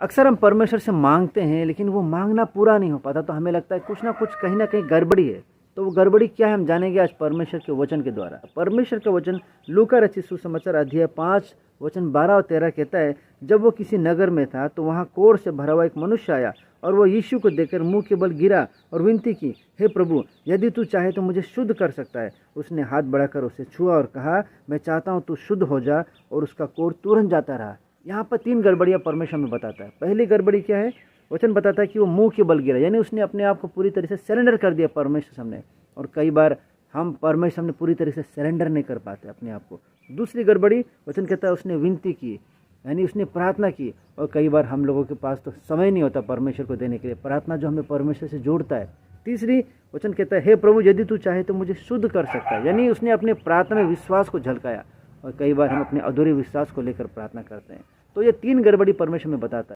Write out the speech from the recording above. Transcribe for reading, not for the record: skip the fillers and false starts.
अक्सर हम परमेश्वर से मांगते हैं लेकिन वो मांगना पूरा नहीं हो पाता, तो हमें लगता है कुछ ना कुछ कहीं ना कहीं गड़बड़ी है। तो वो गड़बड़ी क्या है हम जानेंगे आज परमेश्वर के वचन के द्वारा। परमेश्वर का वचन लूका रचित सुसमाचार अध्याय 5 वचन 12 और 13 कहता है, जब वो किसी नगर में था तो वहाँ कोढ़ से भरा हुआ एक मनुष्य आया और वो यीशु को देखकर मुंह के बल गिरा और विनती की, हे प्रभु, यदि तू चाहे तो मुझे शुद्ध कर सकता है। उसने हाथ बढ़ाकर उसे छुआ और कहा, मैं चाहता हूँ तू शुद्ध हो जा, और उसका कोढ़ तुरंत जाता रहा। यहाँ पर 3 गड़बड़ियाँ परमेश्वर में बताता है। पहली गड़बड़ी क्या है? वचन बताता है कि वो मुंह के बल गिरा, यानी उसने अपने आप को पूरी तरह से सरेंडर कर दिया परमेश्वर सामने। और कई बार हम परमेश्वर सामने पूरी तरह से सरेंडर नहीं कर पाते अपने आप को। दूसरी गड़बड़ी, वचन कहता है उसने विनती की, यानी उसने प्रार्थना की। और कई बार हम लोगों के पास तो समय नहीं होता परमेश्वर को देने के लिए, प्रार्थना जो हमें परमेश्वर से जोड़ता है। तीसरी, वचन कहता है, हे प्रभु, यदि तू चाहे तो मुझे शुद्ध कर सकता है, यानी उसने अपने प्रार्थना में विश्वास को झलकाया। और कई बार हम अपने अधूरे विश्वास को लेकर प्रार्थना करते हैं। तो ये 3 गड़बड़ी परमेश्वर में बताता है।